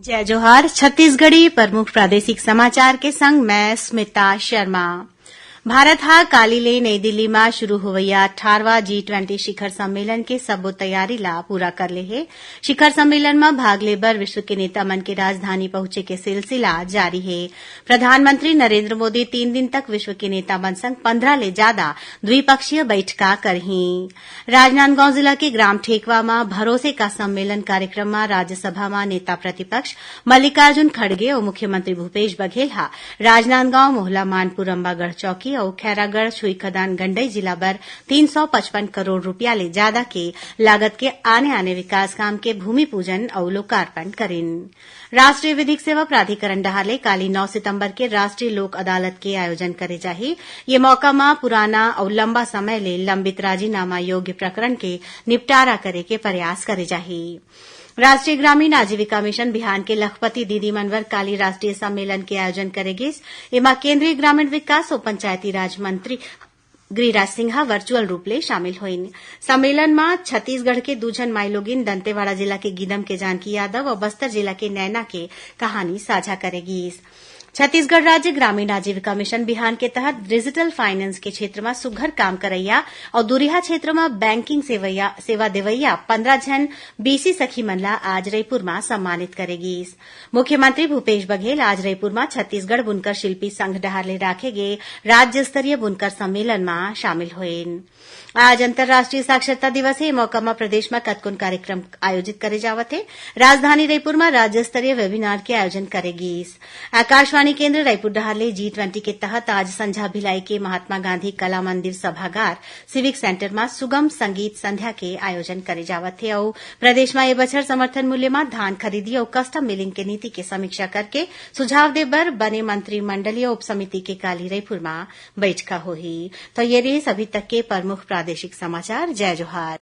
जय जोहार। छत्तीसगढ़ी प्रमुख प्रादेशिक समाचार के संग मैं स्मिता शर्मा। भारत हा काली ले नई दिल्ली में शुरू होवैया 18वां G20 शिखर सम्मेलन के सब्बो तैयारी ला पूरा कर ले हे। शिखर सम्मेलन में भाग ले बर विश्व के नेता मन के राजधानी पहुंचे के सिलसिला जारी है। प्रधानमंत्री नरेंद्र मोदी 3 दिन तक विश्व के नेता मन संग 15 ले ज्यादा द्विपक्षीय बैठका करही। राजनांदगांव जिला के ग्राम ठेकवा में भरोसे का सम्मेलन कार्यक्रम में राज्यसभा में नेता प्रतिपक्ष मल्लिकार्जुन खड़गे और मुख्यमंत्री भूपेश बघेल हा राजनांदगांव मोहला मानपुर अंबागढ़ चौकी और खैरागढ़ छुईखदान गंडई जिला बर 355 करोड़ रुपया ले ज्यादा के लागत के आने विकास काम के भूमि पूजन और लोकार्पण करेन। राष्ट्रीय विधिक सेवा प्राधिकरण डहाले काली 9 सितंबर के राष्ट्रीय लोक अदालत के आयोजन करे जाही। ये मौका में पुराना और लंबा समय ले लंबित राजीनामा योग्य प्रकरण के निपटारा करे के प्रयास करे जाही। राष्ट्रीय ग्रामीण आजीविका मिशन बिहान के लखपति दीदी मनवर काली राष्ट्रीय सम्मेलन के आयोजन करेगी। एमा केंद्रीय ग्रामीण विकास और पंचायती राज मंत्री गिरिराज सिंह वर्चुअल रूप ले शामिल होइन। सम्मेलन में छत्तीसगढ़ के दूजन माइलोगिन दंतेवाड़ा जिला के गीदम के जानकी यादव और बस्तर जिला के नैना के कहानी साझा करेगी। छत्तीसगढ़ राज्य ग्रामीण आजीविका मिशन बिहान के तहत डिजिटल फाइनेंस के क्षेत्र में सुघर काम करैया और दुरिहा क्षेत्र में बैंकिंग सेवा देवैया 15 जन बीसी सखी मन ला आज रायपुर में सम्मानित करेगी। मुख्यमंत्री भूपेश बघेल आज रायपुर में छत्तीसगढ़ बुनकर शिल्पी संघ डहार ले राखे गे राज्य स्तरीय बुनकर सम्मेलन में शामिल होइन। आज अंतर्राष्ट्रीय साक्षरता दिवस है। मौका में प्रदेश में कतकुन कार्यक्रम आयोजित करे जावत है। राजधानी रायपुर में राज्य स्तरीय वेबिनार के आयोजन करेगी। आकाशवाणी केंद्र रायपुर डहाले G20 के तहत आज संझा भिलाई के महात्मा गांधी कला मंदिर सभागार सिविक सेंटर में सुगम संगीत संध्या के आयोजन करे जावत है और प्रदेश में ये बछर समर्थन मूल्य में धान खरीदी और कस्टम मिलिंग के नीति के समीक्षा करके सुझाव दे बर बने मंत्रिमंडलीय उप समिति के काली रायपुर में बैठका होही। तो ये रहे अभी तक के प्रमुख प्रादेशिक समाचार। जय जोहार।